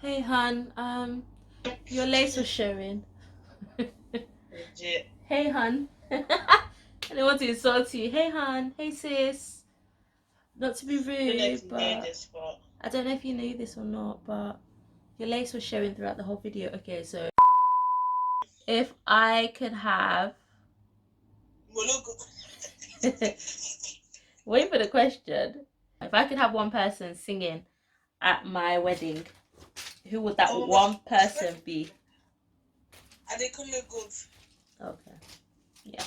Hey, hun. Your lace was showing. Legit. Hey, hun. I don't want to insult you. Hey, hun. Hey, sis. Not to be I don't know if rude, you know but this, but I don't know if you knew this or not, but your lace was showing throughout the whole video. Okay, so if I could have... Wait for the question. If I could have one person singing at my wedding, who would that one person be? And they could look good. Okay. Yeah.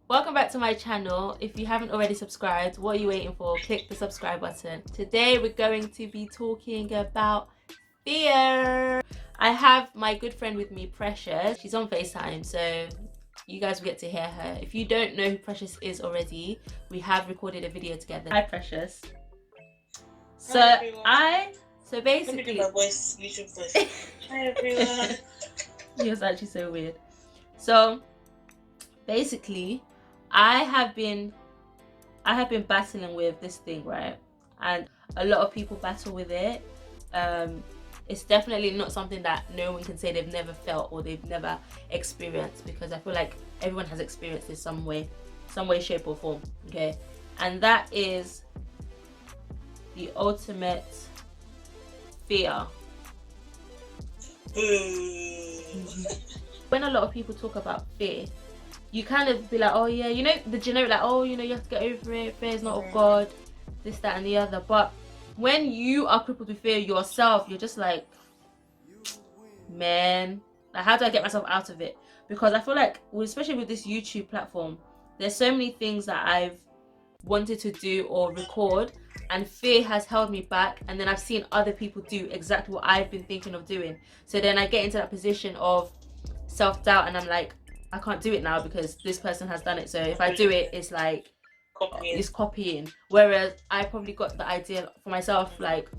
Welcome back to my channel. If you haven't already subscribed, what are you waiting for? Click the subscribe button. Today we're going to be talking about fear. I have my good friend with me, Precious. She's on FaceTime, so you guys will get to hear her. If you don't know who Precious is already, we have recorded a video together. Hi, Precious. So basically, let me do my voice, YouTube voice. Hi everyone. He was actually so weird. So basically, I have been battling with this thing, right? And a lot of people battle with it. It's definitely not something that no one can say they've never felt or they've never experienced, because I feel like everyone has experienced it some way, shape or form. Okay, and that is the ultimate fear. When a lot of people talk about fear, you kind of be like, oh yeah, you know, the generic, like, oh, you know, you have to get over it, fear is not of God, this, that and the other. But when you are crippled with fear yourself, you're just like, man, like, how do I get myself out of it? Because I feel like, especially with this YouTube platform, there's so many things that I've wanted to do or record, and fear has held me back. And then I've seen other people do exactly what I've been thinking of doing, so then I get into that position of self-doubt, and I'm like, I can't do it now because this person has done it, so if I do it, it's like it's copying. Whereas I probably got the idea for myself like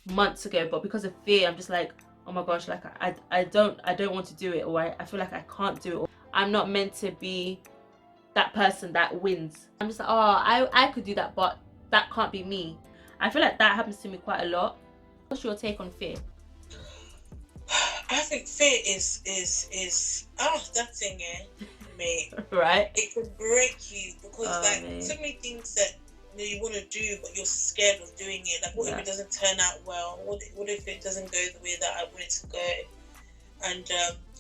months ago, but because of fear, I'm just like, oh my gosh, like I don't want to do it, or I feel like I can't do it, or I'm not meant to be that person that wins. I'm just like, oh, I could do that, but that can't be me. I feel like that happens to me quite a lot. What's your take on fear? I think fear is that thing, mate. Right? It can break you because so many things that you want to do, but you're scared of doing it. Like, what if it doesn't turn out well? What if it doesn't go the way that I want it to go? And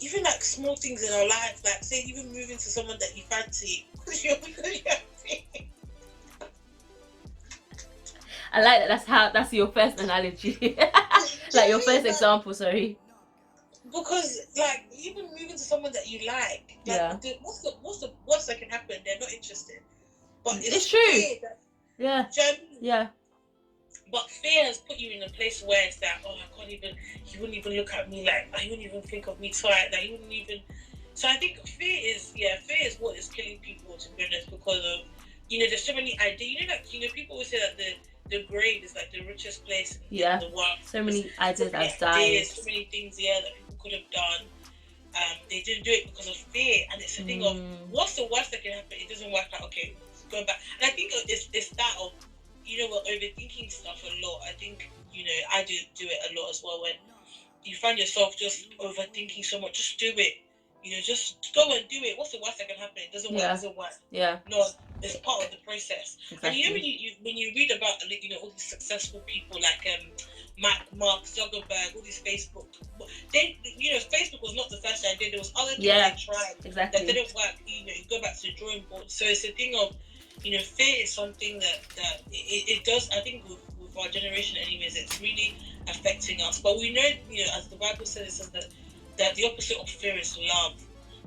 even like small things in our life, like say even moving to someone that you fancy, because you're I like that. That's your first analogy. Like your first example, sorry. Because like even moving to someone that you like what's the worst that can happen? They're not interested. But it's true. Yeah. Yeah. But fear has put you in a place where it's like, oh, I can't even. He wouldn't even look at me like. He wouldn't even think of me twice. Like, he wouldn't even. So I think fear is what is killing people, to be honest, because of, you know, there's so many ideas. You know, like, you know, people always say that the grave is like the richest place in the world. So many ideas that died. So many things, that people could have done. They didn't do it because of fear, and it's a thing of what's the worst that can happen? It doesn't work out. Okay, go back. And I think it's that of, you know, we're overthinking stuff a lot. I think, you know, I do it a lot as well. When you find yourself just overthinking so much, just do it. You know, just go and do it. What's the worst that can happen? It doesn't work. It doesn't work. Yeah. No, it's part of the process. Exactly. And you know, when you read about, you know, all these successful people like Mark Zuckerberg, all these Facebook, they, you know, Facebook was not the first idea. There was other things they tried that didn't work. You know, you go back to the drawing board. So it's a thing of, you know, fear is something that it does. I think with our generation, anyways, it's really affecting us. But we know, you know, as the Bible says, it says that the opposite of fear is love.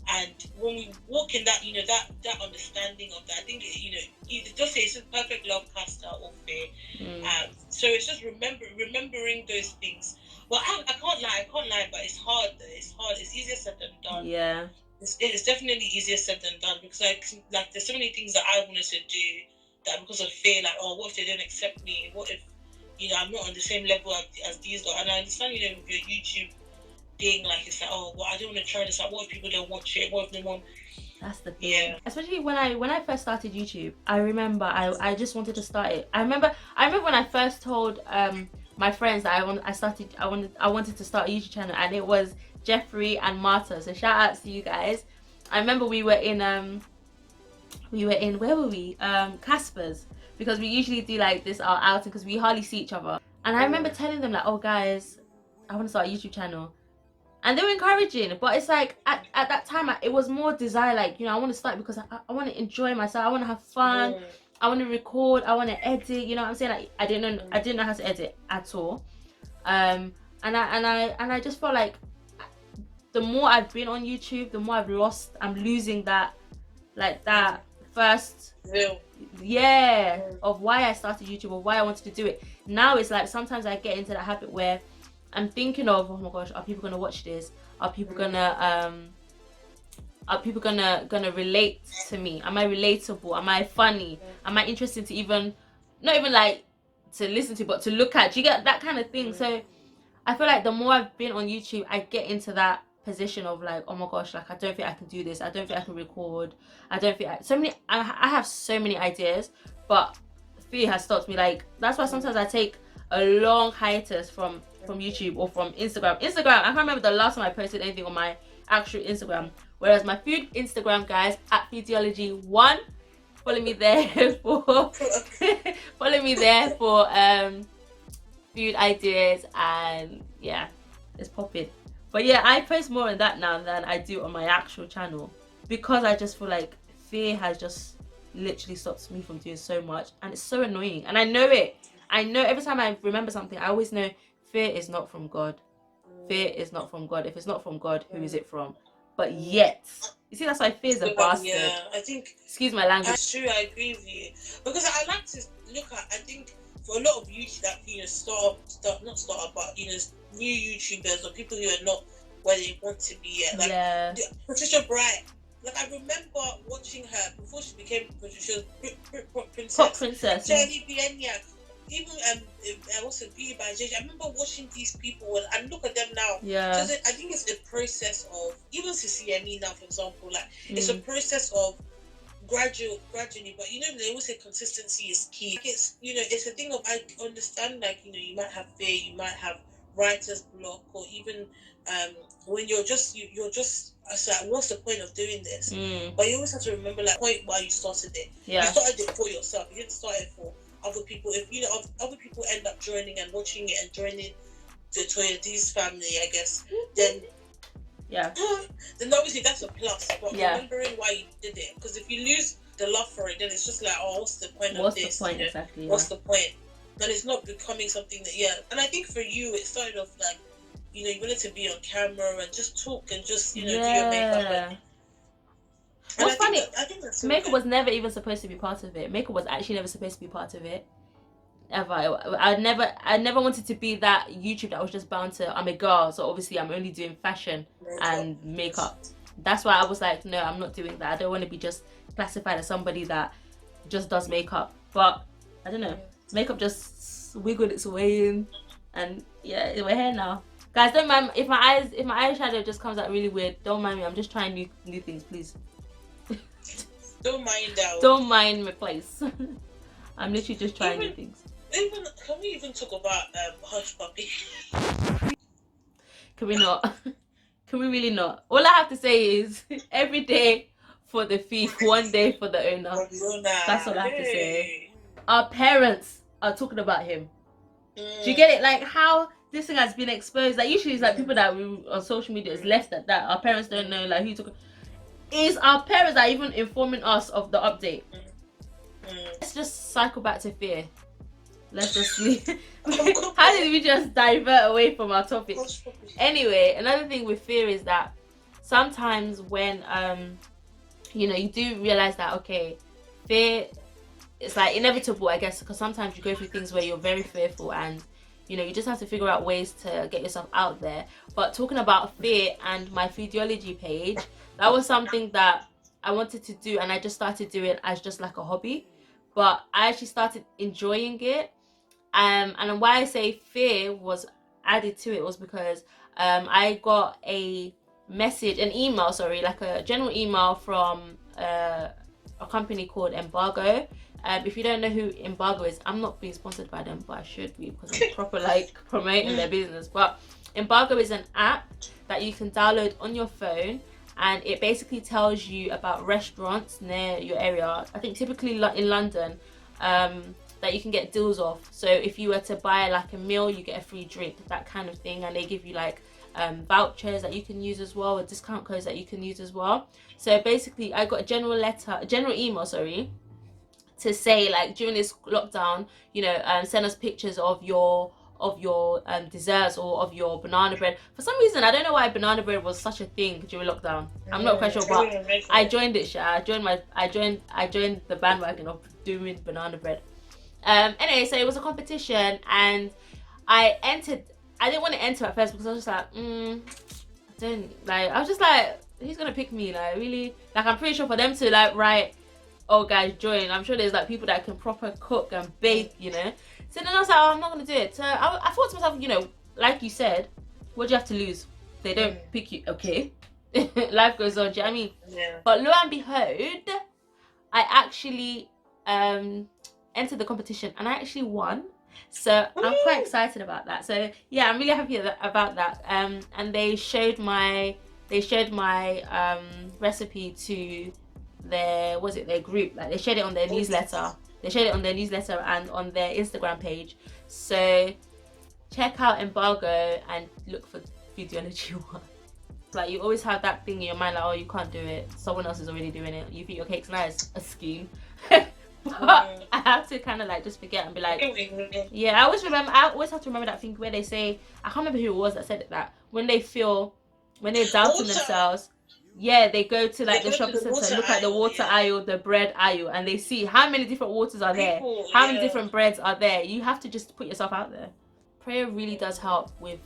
And when we walk in that, you know, that understanding of that, I think, you know, it does say it's a perfect love casts out all fear. So it's just remembering those things. Well, I can't lie, but it's hard. It's easier said than done. Yeah. It's definitely easier said than done, because like there's so many things that I wanted to do that because of fear, like, oh, what if they don't accept me? What if, you know, I'm not on the same level as these guys? And I understand, you know, with your YouTube thing. Like it's like, oh, well, I don't want to try this. Like, what if people don't watch it? What if they want? That's the thing. Yeah. Especially when I first started YouTube, I remember I just wanted to start it. I remember when I first told my friends that I wanted to start a YouTube channel, and it was Jeffrey and Marta. So shout outs to you guys. I remember we were in where were we? Casper's, because we usually do like this our outing because we hardly see each other. And I remember telling them like, oh guys, I want to start a YouTube channel. And they were encouraging, but it's like at that time it was more desire, like, you know, I want to start because I want to enjoy myself, I want to have fun, I want to record, I want to edit, you know what I'm saying? Like I didn't know how to edit at all, and I just felt like the more I've been on YouTube, the more I'm losing that, like that first of why I started YouTube or why I wanted to do it. Now it's like sometimes I get into that habit where I'm thinking of, oh my gosh, are people gonna watch this? Are people gonna relate to me? Am I relatable? Am I funny? Am I interesting to not even like to listen to, but to look at? Do you get that kind of thing? So I feel like the more I've been on YouTube, I get into that position of like, oh my gosh, like I don't think I can do this. I don't think I can record. I don't think I have so many ideas, but fear has stopped me. Like that's why sometimes I take a long hiatus from YouTube or from Instagram. I can't remember the last time I posted anything on my actual Instagram. Whereas my food Instagram, guys, at Foodiology1, follow me there for food ideas, and yeah, it's popping. But yeah, I post more on that now than I do on my actual channel, because I just feel like fear has just literally stopped me from doing so much, and it's so annoying. And I know it. I know every time I remember something, I always know fear is not from God. Fear is not from God. If it's not from God, who is it from? But yet, you see, that's why fear is a bastard. Yeah, I think. Excuse my language. That's true. I agree with you, because I like to look at. I think for a lot of YouTube that, you know, but you know, new YouTubers or people who are not where they want to be yet. Like Patricia Bright. Like I remember watching her before she became Patricia Princess. Pop Princess. Jenny Bieniak. Even also Beauty by JJ. I remember watching these people and look at them now. Yeah. So I think it's a process of, even to CME now, for example, like it's a process of gradually, but you know, they always say consistency is key. It's, you know, it's a thing of, I understand, like, you know, you might have fear, you might have writer's block, or even when you're just like, what's the point of doing this? But you always have to remember, like, point why you started it. You started it for yourself. You didn't start it for other people. If you know, other people end up joining and watching it and joining the Toyadeez family, I guess, then obviously that's a plus. But remembering why you did it, because if you lose the love for it, then it's just like, oh, what's the point of this? What's the point exactly? What's the point? Then it's not becoming something that And I think for you, it started off like, you know, you wanted to be on camera and just talk and just, you know, do your makeup. What's funny, I think makeup was never even supposed to be part of it. Makeup was actually never supposed to be part of it. Ever. I never wanted to be that YouTube that was just bound to, I'm a girl, so obviously I'm only doing fashion and makeup. That's why I was like, no, I'm not doing that. I don't want to be just classified as somebody that just does makeup. But I don't know, makeup just wiggled its way in, and yeah, we're here now. Guys, don't mind if my eyeshadow just comes out really weird. Don't mind me. I'm just trying new things, please. Don't mind that. Don't mind my place. I'm literally just trying new things. Can we even talk about Hushpupi? Can we not? Can we really not? All I have to say is every day for the thief, one day for the owner. That's all I have to say. Our parents are talking about him. Do you get it? Like how this thing has been exposed. Like usually it's like people that we on social media is left at that. Our parents don't know like who took. Is our parents are even informing us of the update. Let's just cycle back to fear. Let's just leave. How did we just divert away from our topic? Anyway, another thing with fear is that sometimes when you know, you do realize that okay, fear, it's like inevitable, I guess, because sometimes you go through things where you're very fearful, and you know, you just have to figure out ways to get yourself out there. But talking about fear and my Foodiology page, that was something that I wanted to do, and I just started doing as just like a hobby. But I actually started enjoying it. And why I say fear was added to it was because I got a email, like a general email from a company called Embargo. If you don't know who Embargo is, I'm not being sponsored by them, but I should be, because I'm proper like promoting their business. But Embargo is an app that you can download on your phone, and it basically tells you about restaurants near your area. I think typically in London, that you can get deals off. So if you were to buy like a meal, you get a free drink, that kind of thing. And they give you like vouchers that you can use as well, or discount codes that you can use as well. So basically I got a general email, to say, like, during this lockdown, you know, send us pictures of your desserts or of your banana bread. For some reason, I don't know why banana bread was such a thing during lockdown. I'm not quite sure, but I joined it. I joined the bandwagon of doing banana bread. Anyway, so it was a competition, and I entered. I didn't want to enter at first because I was just like, I was just like, who's gonna pick me? Like, really? Like, I'm pretty sure for them to like write, oh guys, join, I'm sure there's like people that can proper cook and bake, you know. So then I was like, oh, I'm not gonna do it. So I thought to myself, you know, like you said, what do you have to lose? They don't pick you, okay. Life goes on, do you know what I mean? Yeah. But lo and behold, I actually entered the competition and I actually won. So I'm quite excited about that. So yeah, I'm really happy about that. And they showed my recipe to their group. Like, they shared it on their newsletter. They shared it on their newsletter and on their Instagram page. So check out Embargo and look for Foodiology 1. Like, you always have that thing in your mind, like, oh, you can't do it, someone else is already doing it, you think your cake's nice, a scheme. But I have to kind of like just forget and be like, yeah, I always have to remember that thing where they say, I can't remember who it was that said it, that when they're doubting themselves, yeah, they go to like the shopping center, look at the water aisle, the bread aisle, and they see how many different waters are there, how many different breads are there. You have to just put yourself out there. Prayer really does help with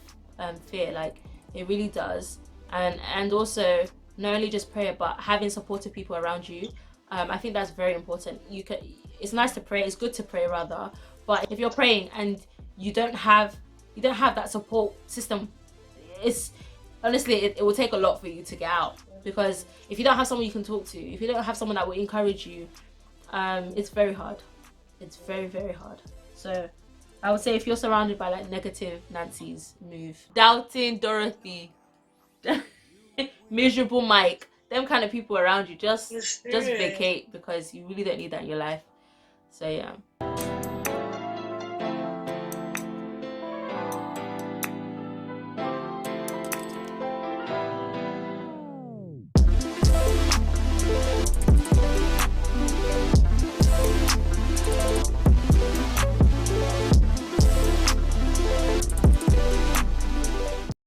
fear, like, it really does. And also, not only just prayer, but having supportive people around you. I think that's very important. It's nice to pray, it's good to pray rather, but if you're praying and you don't have that support system, it's honestly, it will take a lot for you to get out. Because if you don't have someone you can talk to, if you don't have someone that will encourage you, it's very hard. It's very, very hard. So I would say, if you're surrounded by like negative Nancy's, move. Doubting Dorothy, miserable Mike, them kind of people around you, just vacate, because you really don't need that in your life. So yeah.